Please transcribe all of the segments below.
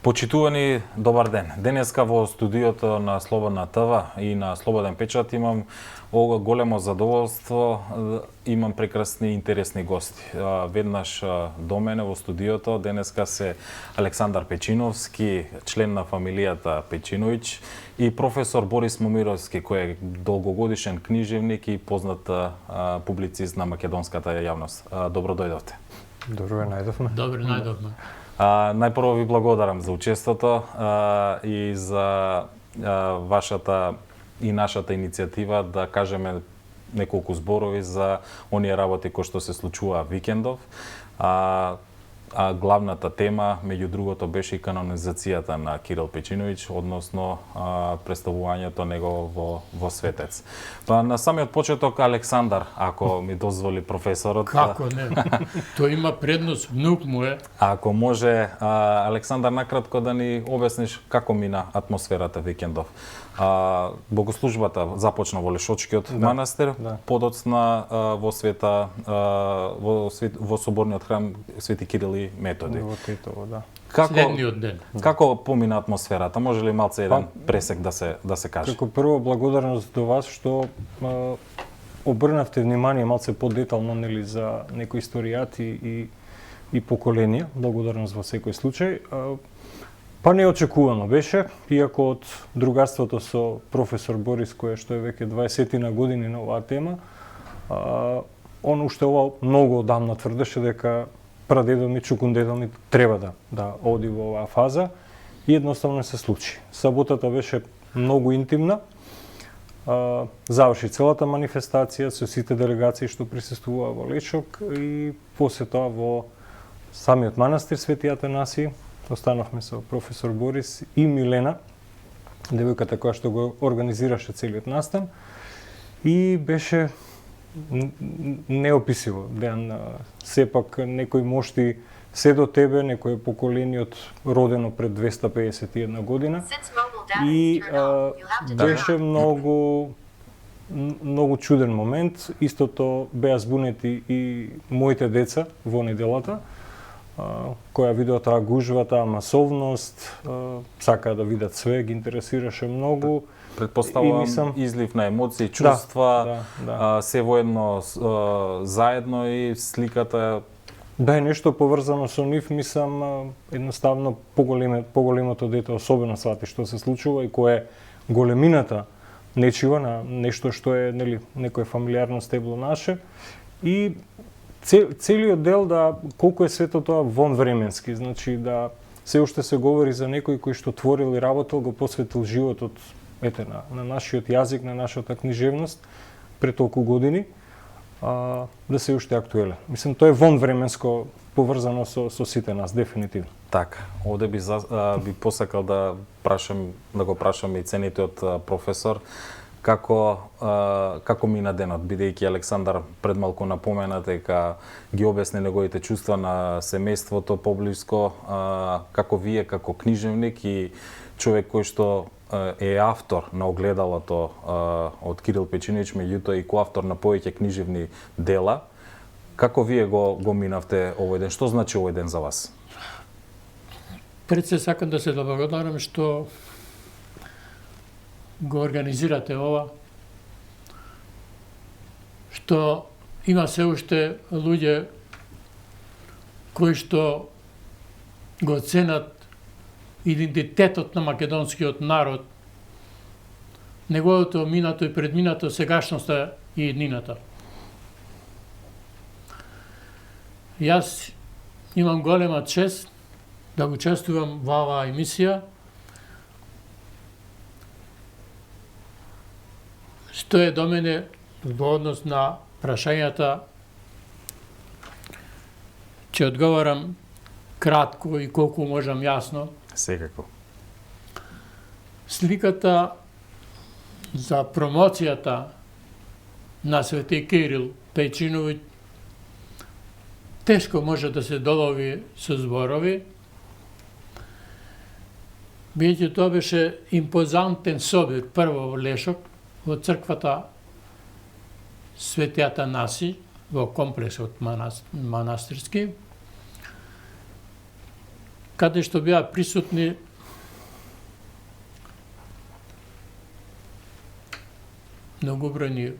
Почитувани, добар ден. Денеска во студиото на Слободна ТВ и на Слободен печат имам големо задоволство, имам прекрасни и интересни гости. Веднаш до мене во студиото денеска се Александар Печиновски, член на фамилијата Печиновиќ, и професор Борис Момировски, кој е долгогодишен книжевник и познат публицист на македонската јавност. Добро дојдовте. Добро најдовме. Добро најдовме. Најпрво ви благодарам за учеството и за вашата и нашата иницијатива да кажеме неколку зборови за оние работи кои што се случува викендов. Главната тема, меѓу другото, беше и канонизацијата на Кирил Печиновиќ, односно представувањето него во светец. На самиот почеток, Александар, ако ми дозволи професорот. Како не? Тој има предност, внук му е. Ако може, Александар, накратко да ни обясниш како мина атмосферата викендов. Богослужбата започна во Лешочкиот манастир, подоцна во во соборниот храм Свети Кирил и Методи. Во Тетово, да. Следниот ден. Како помина атмосферата? Може ли малце еден пресек да се каже? Како прво, благодарност до вас што обрнавте внимание малце подетално нели за некои историјати и поколенија. Благодарност во секој случај. Па неочекувано беше, иако од другарството со професор Борис, кој што е веќе 20 години на оваа тема, он уште ова многу одамна тврдеше дека прадедо ми, чукундедо ми треба да оди во оваа фаза и едноставно се случи. Саботата беше многу интимна, заврши целата манифестација со сите делегации што присуствуваа во Лешок и после тоа во самиот манастир Свети Атанаси останавме со професор Борис и Милена, девојката која што го организираше целиот настан, и беше неописиво. Дејан, сепак некои мошти се до тебе, некој поколениот родено пред 251 година и беше многу чуден момент. Истото беа збунети и моите деца во неделата, која видеа таа гужва, таа масовност, сакаа да видат све, ги интересираше многу. Предпоставувам излив на емоции, чувства, се воедно заедно и сликата. Да, е нешто поврзано со нив, мислам, едноставно поголемото дете особено свати што се случува и кој е големината нечива на нешто што е нели некое фамилиарно стебло наше и целиот дел да колку е сето тоа вонвременски, значи да се уште се говори за некој кој што творил и работел, го посветил животот на нашиот јазик, на нашата книжевност пред толку години, да се уште актуелен. Мислам, тоа е вонвременско поврзано со сите нас, дефинитивно. Така, овде би посакал да го прашам и ценитиот професор, како мина денот, бидејќи Александар пред малку напомена дека ги обясни неговите чувства на семејството поблиско, како вие како книжевник и човек кој што е автор на огледалото од Кирил Печиновиќ, меѓутоа и коавтор на повеќе книжевни дела, како вие го минавте овој ден? Што значи овој ден за вас? Пред се сакам да се благодарам што го организирате ова, што има се уште луѓе кои што го ценат идентитетот на македонскиот народ, неговото минато и предминато, сегашноста и иднината. Јас имам голема чест да учествувам во оваа емисија, што е до мене во однос на прашањата, ќе одговарам кратко и колку можам јасно. Секако. Сликата за промоцијата на Свети Кирил Печиновиќ тешко може да се долови со зборови, бидејќи тоа беше импозантен собир прво во Лешок, во црквата Свети Атанаси, во комплексот манастирски, каде што беа присутни многобројни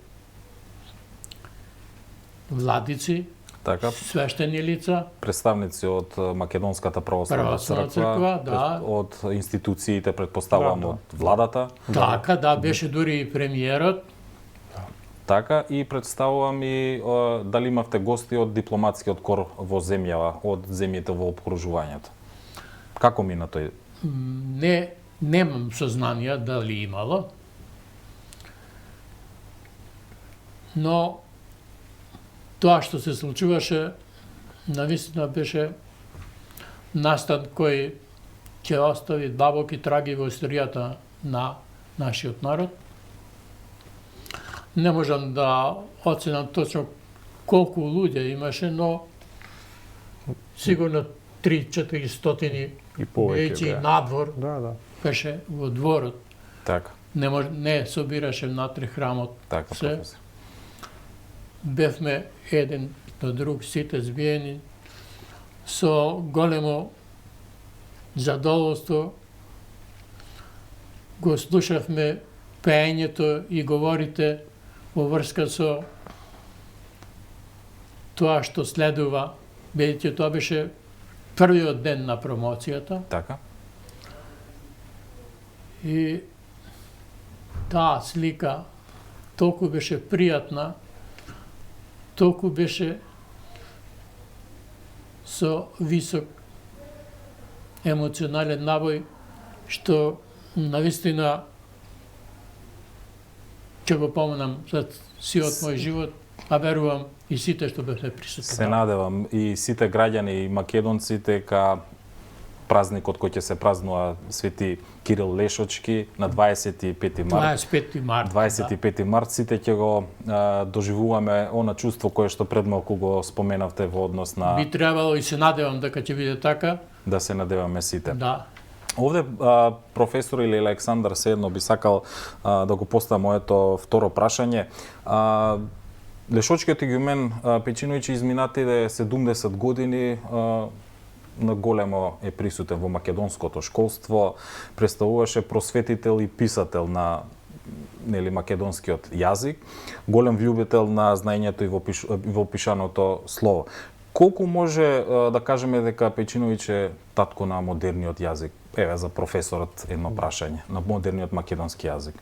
владици, Така, свештени лица, представници од Македонската православна Православна црква, црква, да. од институциите, предпоставувам, Да, да. од владата. така, да, беше дури и премиерот. Така, и представувам и дали имавте гости од дипломатскиот кор во земјава, од земјите во обкружувањето. Како мина тој? Немам сознанија дали имало, но тоа што се случуваше, навистина беше настан кој ќе остави длабоки траги во историјата на нашиот народ. Не можам да оценам точно колку луѓе имаше, но сигурно 3-400 И повеќе веќе и беа. надвор Да. беше во дворот. Така, Не собираше внатре храмот. така, Се. професор. Бевме еден до друг сите збиени со големо задоволство. Го слушавме пеењето и говорите во врска со тоа што следува, бидејќи тоа беше првиот ден на промоцијата. Така, И таа слика толку беше пријатна, толку беше со висок емоционален набој, што навистина ќе го помнам за сиот мој живот, а верувам и сите што бевме присутни. се надевам и сите граѓани и македонци дека празникот кој ќе се празнува Свети Кирил Лешочки на 25 март. 25 март. 25 март сите ќе го доживуваме она чувство кое што пред малку го споменавте во однос Да. на Би требало и се надевам дека ќе биде така. да се надеваме сите. Да. Овде професор или Александар седно би сакал да го поставам моето второ прашање. Лешочкиот игумен Печиновиќ изминатите 70 години на големо е присутен во македонското школство, представуваше просветител и писател на македонскиот јазик, голем влюбител на знаењето и во пишаното слово. Колку може да кажеме дека Печиновиќ е татко на модерниот јазик? Еве за професорот едно прашање на модерниот македонски јазик.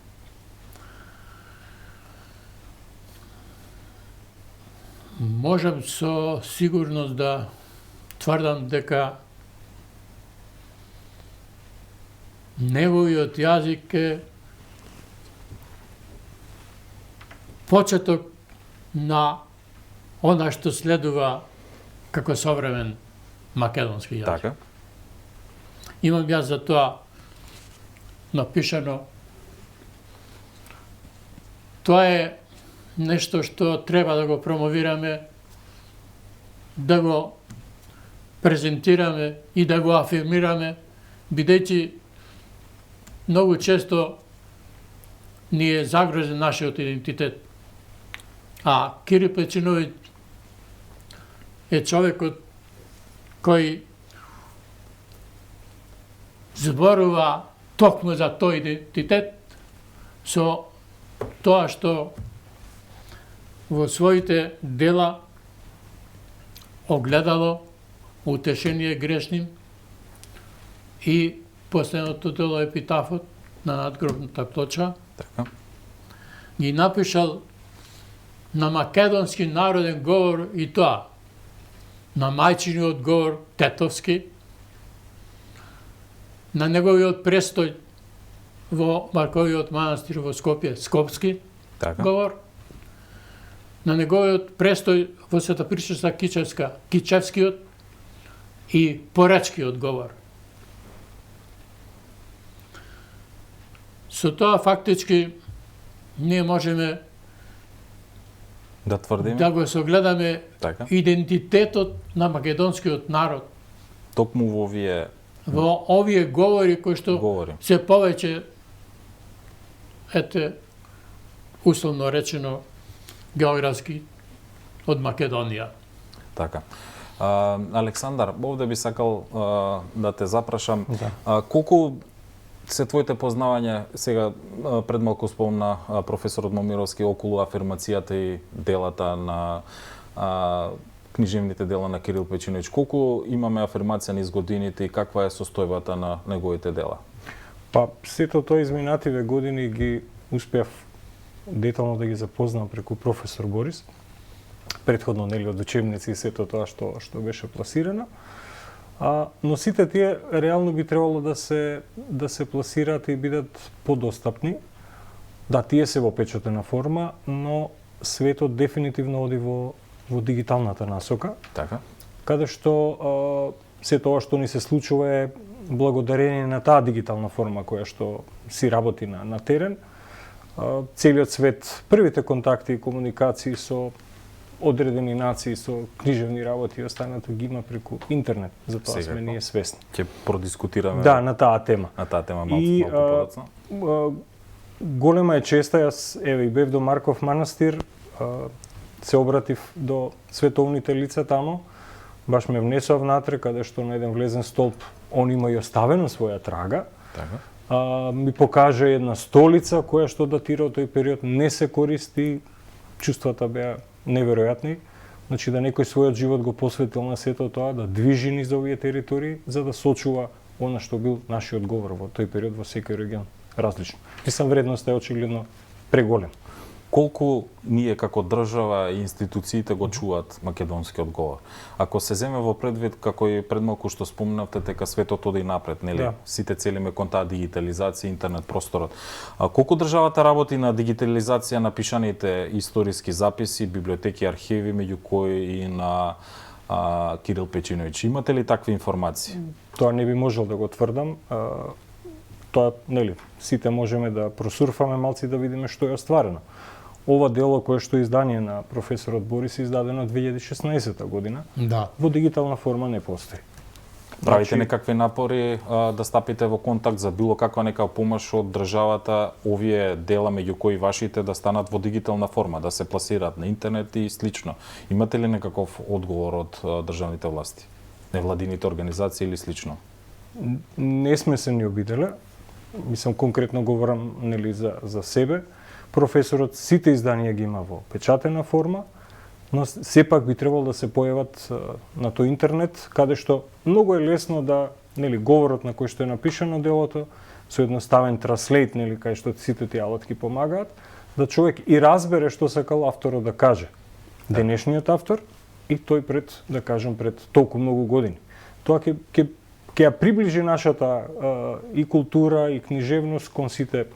Можам со сигурност да тврдам дека неговиот јазик е почеток на она што следува како современ македонски јазик. Така? Имам јас за тоа напишано. Тоа е нешто што треба да го промовираме, да го презентираме и да го афирмираме, бидејќи многу често ни е загрозен нашиот идентитет. А Кирил Печиновиќ е човекот кој зборува токму за тој идентитет со тоа што во своите дела огледало утешение грешним и последното дело епитафот на надгробната плоча Така. ги напишал на македонски народен говор и тоа на мајчиниот говор тетовски, на неговиот престој во Марковиот манастир во Скопје скопски Така. говор, на неговиот престој во Света Причеста Кичевска кичевскиот и поречкиот говор. Со тоа фактички ние можеме Да тврдиме? да го согледаме Така. идентитетот на македонскиот народ Токму во овие во овие говори кои што говори. се повеќе условно речено географски од Македонија. Така. Александар, овде би сакал да те запрашам. Да. Колку се твоите познавања, сега пред малку спомна професорот Момировски околу афирмацијата и делата на книжевните дела на Кирил Печиновиќ. Колку имаме афирмација низ годините и каква е состојбата на неговите дела? Па, сето тоа изминативе години ги успеав детално да ги запознам преку професор Борис. Предходно, нели, од учебници и сето тоа што беше пласирано. Но сите тие реално би требало да се пласираат и бидат подостапни. Да, тие се во печатена форма, но светот дефинитивно оди во дигиталната насока. Така. Каде што се тоа што ни се случува е благодарение на таа дигитална форма која што си работи на терен. Целиот свет, првите контакти и комуникации со одредени нации, со книжевни работи и останато ги има преку интернет. Затоа сме ние свесни. Ќе продискутираме на таа тема. На таа тема малку подоцна. Голема е честа, јас и бев до Марков манастир, се обратив до световните лица тамо, баш ме внесов внатре, каде што на еден влезен столб он има и оставено своја трага. Така. Ми покаже една столица која што датира од тој период, не се користи, чувствата беа неверојатни. Значи да некој својот живот го посветил на сето тоа, да движи низ овие територии, за да сочува она што бил нашиот говор во тој период во секој регион. Различно. Мислам, вредноста е очигледно преголем. Колку ние како држава и институциите го чуваат македонскиот говор? Ако се земе во предвид, како и пред малку што спомнавте, дека светот оди напред, нели? Да. Сите целиме кон таа дигитализација, интернет просторот. Колку државата работи на дигитализација на пишаните историски записи, библиотеки, архиви, меѓу кои и на Кирил Печиновиќ? Имате ли такви информации? Тоа не би можел да го тврдам. Тоа, нели, сите можеме да просурфаме малци да видиме што е остварено. Ова дело кое што е издание на професорот Борис е издадено 2016 година. Да. Во дигитална форма не постои. Правите некакви напори да стапите во контакт за било каква нека помош од државата, овие дела меѓу кои вашите да станат во дигитална форма, да се пласираат на интернет и слично? Имате ли некаков одговор од државните власти, невладините организации или слично? Не сме се ни обиделе. Мислам, конкретно говорам, нели, за себе. Професорот сите изданија ги има во печатена форма, но сепак би требало да се појават на тој интернет, каде што многу е лесно да, нели, говорот на кој што е напишано делото, со едноставен транслейт, нели, кај што сите тие алатки помагаат, да човек и разбере што сакал авторот да каже. Денешниот автор и тој пред, да кажем, пред толку многу години. Тоа ќе ја приближи нашата и култура и книжевност кон сите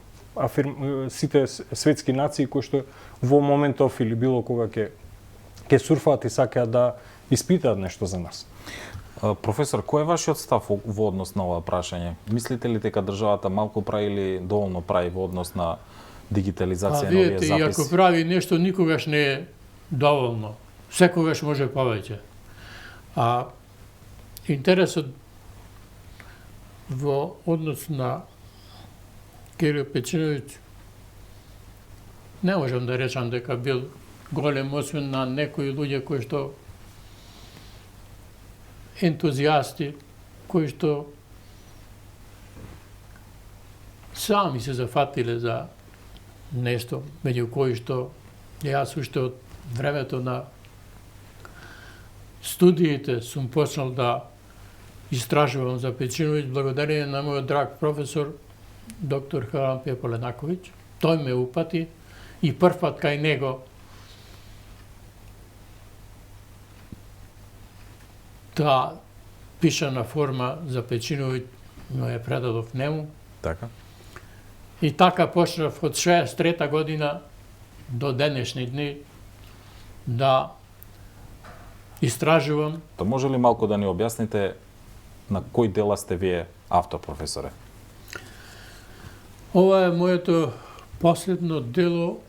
светски нации кои што во моментов или било кога ќе сурфаат и сакаат да испитаат нешто за нас. Професор, кој е вашиот став во однос на ова прашање? Мислите ли дека државата малку прави или доволно прави во однос на дигитализација на овие записи? Видите, ако прави нешто, никогаш не е доволно. Секогаш може повеќе. Интересот во однос на Кирил Печиновиќ не можам да речам дека бил голем, освен на некои луѓе кои што ентузијасти, кои што сами се зафатиле за нешто, меѓу кои што јас уште од времето на студиите сум почнал да истражувам за Печиновиќ благодарение на мојот драг професор доктор Харампија Поленаковиќ. Тој ме упати и првпат кај него таа пишана форма за Печиновиќ ме ја предадов нему. Така. И така почнав од 63 година до денешни дни да истражувам. То може ли малку да ни објасните на кој дела сте вие автор, професоре? Ова е моето последно дело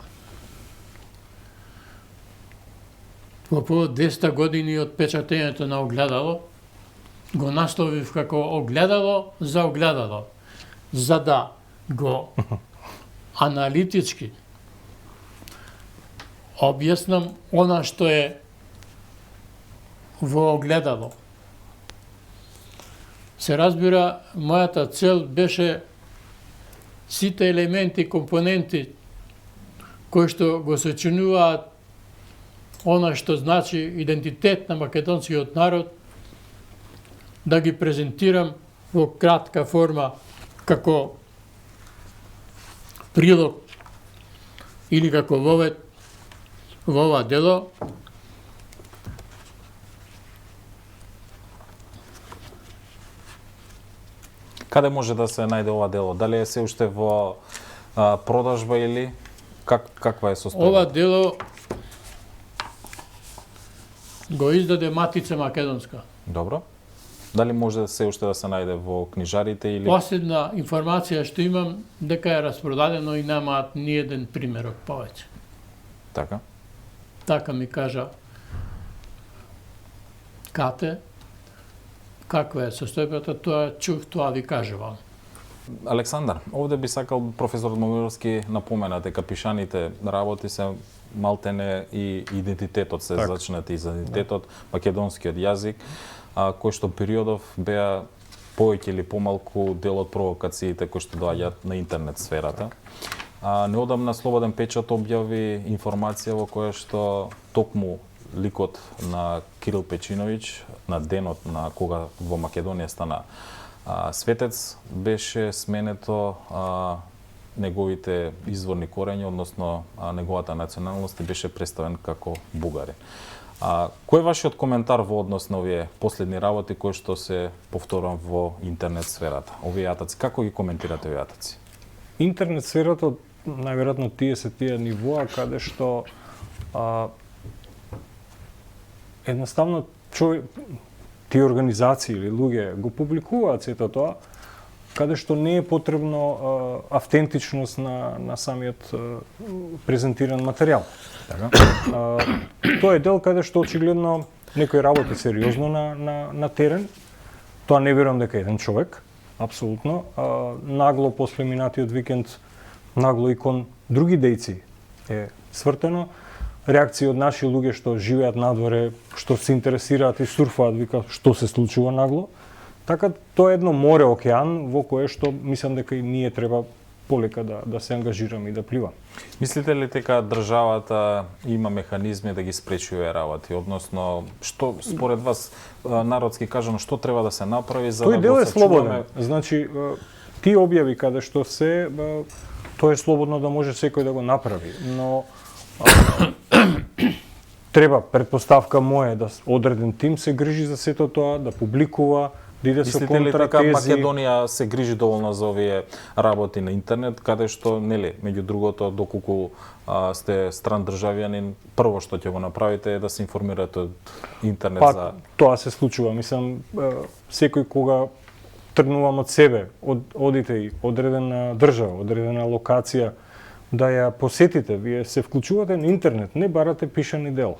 во повод 200 години од печатењето на Огледало. Го насловив како Огледало за Огледало, за да го аналитички објаснам она што е во огледало. Се разбира, мојата цел беше сите елементи, компоненти кои што го сочинуваат она што значи идентитет на македонскиот народ, да ги презентирам во кратка форма како прилог или како вовед во ова дело. Каде може да се најде ова дело? Дали е се уште во продажба или каква е состојба? Ова дело го издаде Матица Македонска. Добро. Дали може се уште да се најде во книжарите или... Последна информација што имам дека е распродадено и немаат ни еден примерок повеќе. Така. Така ми кажа Кате. Каква е состојбата, тоа чув, тоа ви кажувам. Александар, овде би сакал професор Момировски напомена дека пишаните работи се малтене и идентитетот се зачнати за идентитетот, македонскиот јазик, кој што периодов беа повеќе или помалку дел од провокациите кои што доаѓаат на интернет сферата. Неодамна Слободен печат објави информација во која што токму ликот на Кирил Печиновиќ на денот на кога во Македонија стана светец беше сменето неговите изворни корења, односно неговата националност и беше представен како бугарин. Кој е вашиот коментар во однос на овие последни работи кои што се повторувам во интернет сферата? Овие јатаци, како ги коментирате овие јатаци? Интернет сферата, најверојатно тие се тие нивоа каде што едноставно тие организации или луѓе го публикуваат сето тоа, каде што не е потребно автентичност на самиот презентиран материјал. Тоа е дел каде што очигледно некој работи сериозно на терен. Тоа не верувам дека еден човек, апсолутно. Нагло после минатиот викенд, нагло и кон други дејци е свртено. Реакции од наши луѓе што живеат надворе, што се интересираат и сурфаат, вика што се случува нагло. Така тоа е едно море, океан во кое што мислам дека и ние треба полека да се ангажираме и да пливаме. Мислите ли дека државата има механизми да ги спречи овие работи, односно што според вас народски кажано што треба да се направи за тој да дел го е слободен. сачуваме? Значи тие објави каде што се тоа е слободно да може секој да го направи, но треба, предпоставка моја, да одреден тим се грижи за сето тоа, да публикува, да иде со Мислите ли дека контратези. Македонија се грижи доволно за овие работи на интернет, каде што, нели, меѓу другото, доколку сте стран државјанин, прво што ќе го направите е да се информирате од интернет за... Тоа се случува. Мислам, секој кога тргнувам од себе, одите и одредена држава, одредена локација, да ја посетите, вие се вклучувате на интернет, не барате пишани дела.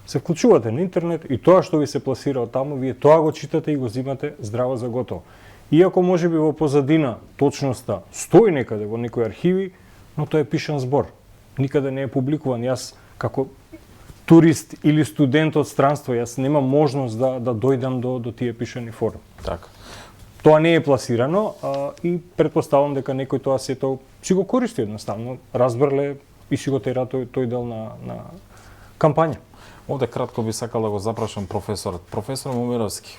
Се вклучувате на интернет и тоа што ви се пласира од таму, вие тоа го читате и го зимате здраво за готово. Иако можеби во позадина точноста стои некаде во некои архиви, но тоа е пишан збор. Никаде не е публикуван. Јас како турист или студент од странство, јас немам можност да дојдам до тие пишани форми. Така. Тоа не е пласирано и предпоставам дека некој тоа сето си го користи едноставно, разбрле и си го тера тој дел на кампања. Овде кратко би сакал да го запрашам професорот. Професор Момировски,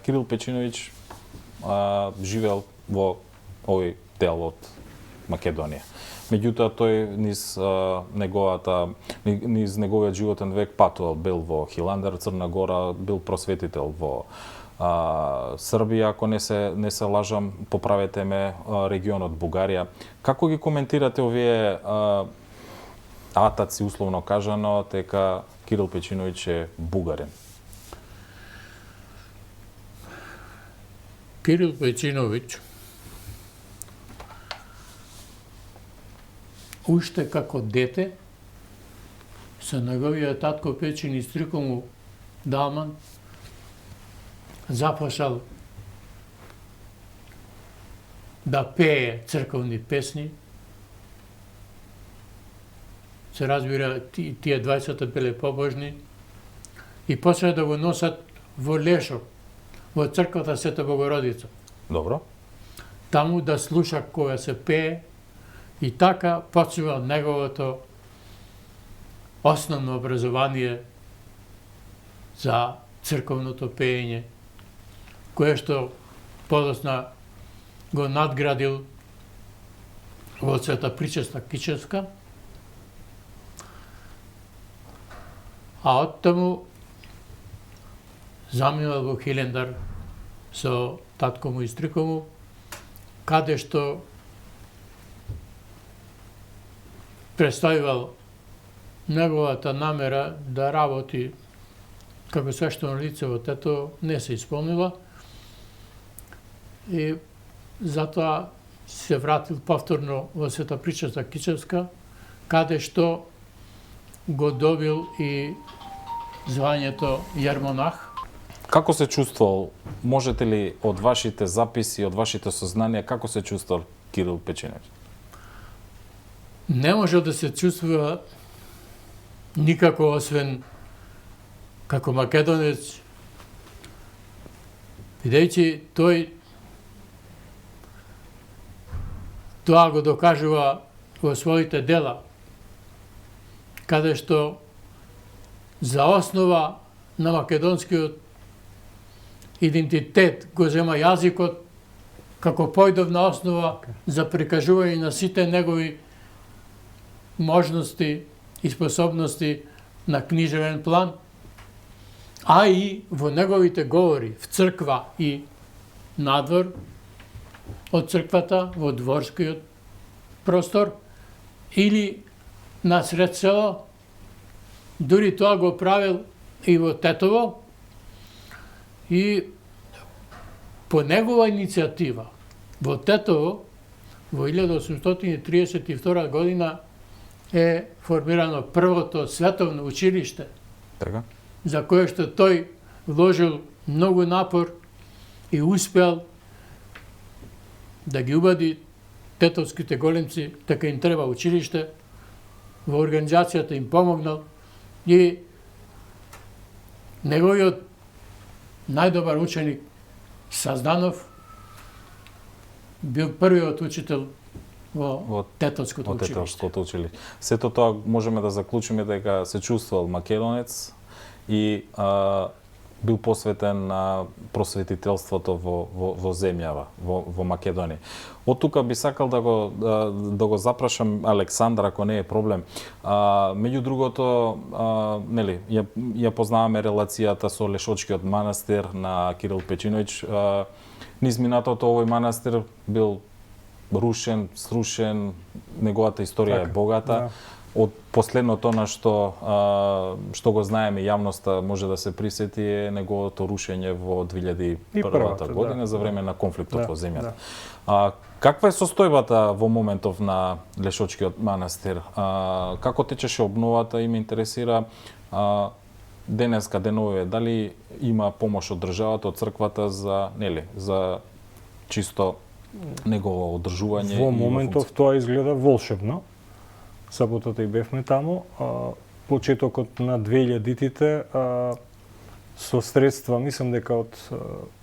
Кирил Печиновиќ живеел во овој дел од Македонија. Меѓутоа тој низ неговиот животен век патувал, бил во Хиландер, Црна Гора, бил просветител во Србија, ако не се лажам, поправете ме, регионот Бугарија. Како ги коментирате овие атаци, условно кажано, дека Кирил Печиновиќ е бугарин? Кирил Печиновиќ уште како дете со неговиот татко Печин и стрико му Далман започнал да пее црковни песни. Се разбира, тие двајцата биле побожни и почна да го носат во Лешов, во црквата Света Богородица. Добро. Таму да слуша кога се пее и така почнува неговото основно образование за црковното пеење, кое што подосна го надградил во Света Причеста Кичевска, а оттаму заминал во Хилендар со татко му и стрико му, каде што представивал неговата намера да работи како свештено лице во Тетово не се исполнила и затоа се вратил повторно во Света Причеста Кичевска, каде што го добил и звањето јермонах. Како се чувствувал? Можете ли од вашите записи, од вашите сознанија, како се чувствувал Кирил Печиновиќ? Не може да се чувствува никако освен како македонец, бидејќи тој тоа го докажува во своите дела, каде што за основа на македонскиот идентитет го зема јазикот како појдовна основа за прикажување на сите негови можности и способности на книжевен план, а и во неговите говори в црква и надвор од црквата, во дворскиот простор или на сред село, дури тоа го правил и во Тетово, и по негова иницијатива во Тетово во 1832 година е формирано првото световно училиште, Така? за кое што тој вложил многу напор и успел да ги убеди тетовските големци дека им треба училиште, во организацијата им помогнал и неговиот најдобар ученик Сазданов бил првиот учител во Тетовското училиште. Тетовското училиште. Сето тоа можеме да заклучиме дека се чувствувал македонец и бил посветен на просветителството во земјава, во Македонија. Од тука би сакал да го запрашам Александр, ако не е проблем. Меѓу другото, нели, ја познаваме релацијата со Лешочкиот манастир на Кирил Печиновиќ. Низ минатото овој манастир бил рушен, срушен, неговата историја е богата. Да. Од последното на што го знаеме, јавноста може да се присети е неговото рушење во 2001 година за време на конфликтот во земјата. Каква е состојбата во моментов на Лешочкиот манастир? Како течеше обновата и ме интересира денеска, деновиве, дали има помош од државата, од црквата за чисто негово одржување? Во моментов тоа изгледа волшебно. Саботата и бевме таму. Почетокот на 2000-тите со средства, мислам дека од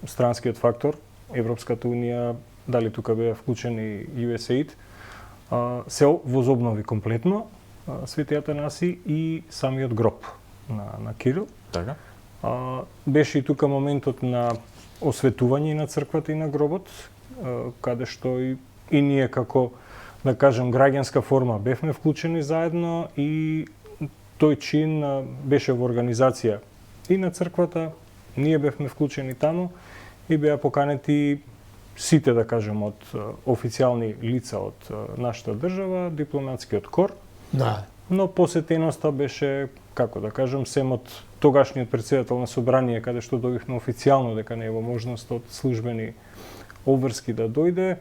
странскиот фактор, Европската унија, дали тука беа вклучени USAID, се возобнови комплетно Свети Атанаси и самиот гроб на Кирил. Така? Беше и тука моментот на осветување на црквата и на гробот, каде што и ние како, да кажем, граѓанска форма бевме вклучени заедно и тој чин беше во организација и на црквата, ние бевме вклучени таму и беа поканети сите, да кажем, од официјални лица од нашата држава, дипломатскиот кор. Да. Но посетеноста беше, како да кажем, семот тогашниот претседател на собрание, каде што добивме официјално дека не е во можност од службени обврски да дојде.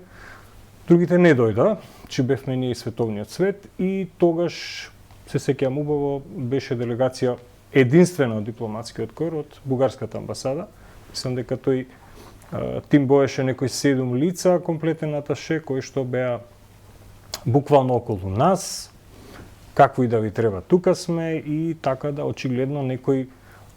Другите не дојда, че бевме ние и световниот свет и тогаш, се сеќавам убаво, беше делегација единствена од дипломатскиот кор од бугарската амбасада. Мислам дека тој тим боеше некои 7 лица, комплетен аташе, кои што беа буквално околу нас, какво и да ви треба, тука сме и така да очигледно некој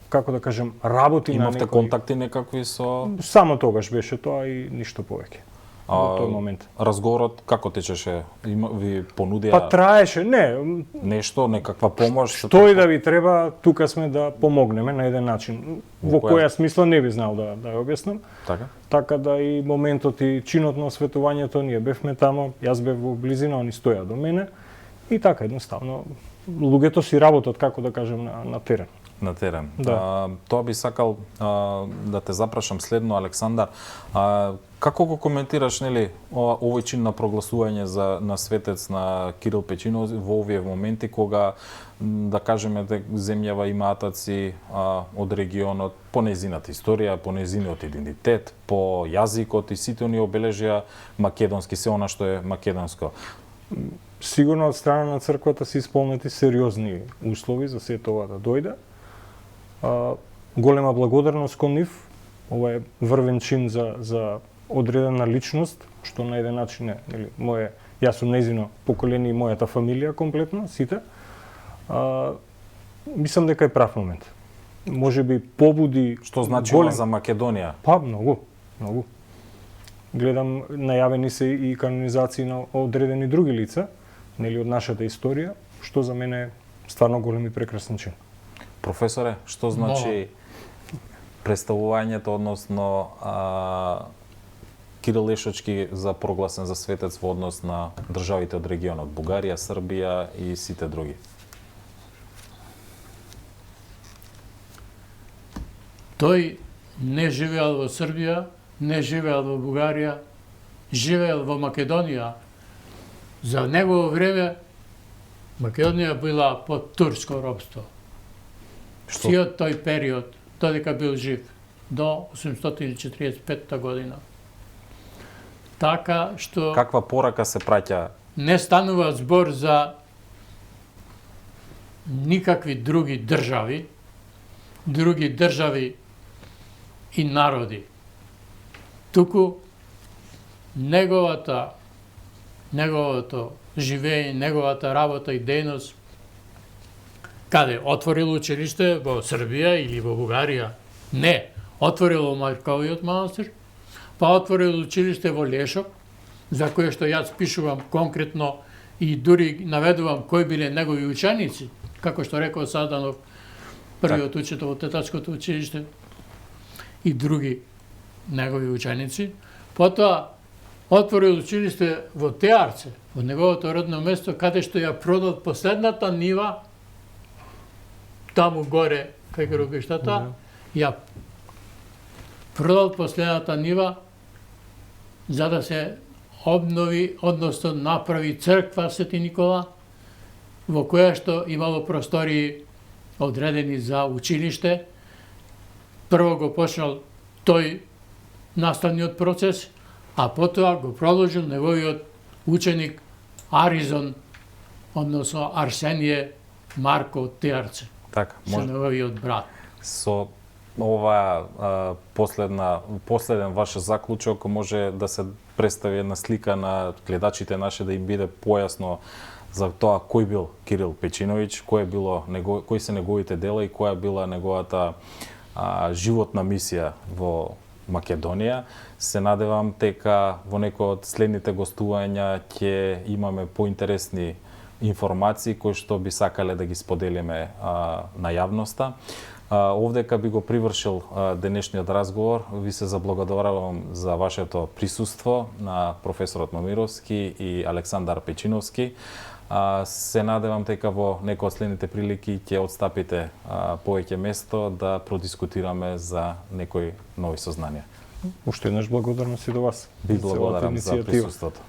како да кажем, работи Имавте на некој... контакти некакви со Само тогаш беше тоа и ништо повеќе. Во тој момент. разговорот како течеше? Ви понудија Па траеше, не, нешто, некаква помош? што и да ви треба, тука сме да помогнеме на еден начин. Во која смисла не би знал да ја објаснам. Така? Така да и моментот и чинот на осветувањето, ние бевме тамо, јас бев во близина, они стоја до мене и така едноставно луѓето си работат, како да кажем, на терен. На терен. Да. Тоа би сакал да те запрашам следно, Александар. Како го коментираш, нели, овој чин на прогласување на светец на Кирил Печинов во овие моменти кога, да кажеме, земјава има атаци од регионот по незината историја, по незиниот идентитет, по јазикот и сите они обележија македонски, се она што е македонско. Сигурно од страна на црквата се исполнети сериозни услови за сето ова да дојде. Голема благодарност кон нив. Ова е врвен чин за одредена личност, што на еден начин е, нели, јас сум нејзино поколение и мојата фамилија комплетно, сите. Мислам дека е прав момент. Може би побуди... Што значи ова за Македонија? Па, многу. Гледам, најавени се и канонизации на одредени други лица, нели, од нашата историја, што за мене е стварно голем и прекрасен чин. Професоре, што значи представувањето, односно Кирил Лешочки за прогласен за светец во однос на државите од регионот Бугарија, Србија и сите други? Тој не живеел во Србија, не живеел во Бугарија, живеел во Македонија. За негово време Македонија била под турско робство. Сиот тој период, додека бил жив, до 845 година. Така што... Каква порака се праќа? Не станува збор за никакви други држави и народи. Туку неговото живење, неговата работа и дејност, каде отворил училиште во Србија или во Бугарија? Не, отворил во Марковиот манастир, па отворил училиште во Лешок, за кое што јас пишувам конкретно и дури наведувам кои биле негови ученици, како што рекол Саданов, првиот учител во Тетачкото училиште и други негови ученици. Потоа отворил училиште во Теарце, во неговото родно место, каде што ја продал последната нива, таму горе, кај гробиштата, ја продал последната нива за да се обнови, односно направи црква Свети Никола, во која што имало простории одредени за училиште. Прво го почнал тој наставниот процес, а потоа го продолжил неговиот ученик Аризон, односно Арсенije Марко Теарце, Така, со неговиот брат. Со ова последен ваш заклучок може да се представи една слика на гледачите наши, да им биде појасно за тоа кој бил Кирил Печиновиќ, кои се неговите дела и која била неговата животна мисија во Македонија. Се надевам дека во некој од следните гостувања ќе имаме поинтересни информации кои што би сакале да ги споделиме на јавноста. Овдека би го привршил денешниот разговор. Ви се заблагодарувам за вашето присуство на професорот Момировски и Александар Печиновски. Се надевам дека во некој од следните прилики ќе отстапите повеќе место да продискутираме за некои нови сознанија. Уште еднаш благодарност и до вас. Би благодарам за присуството.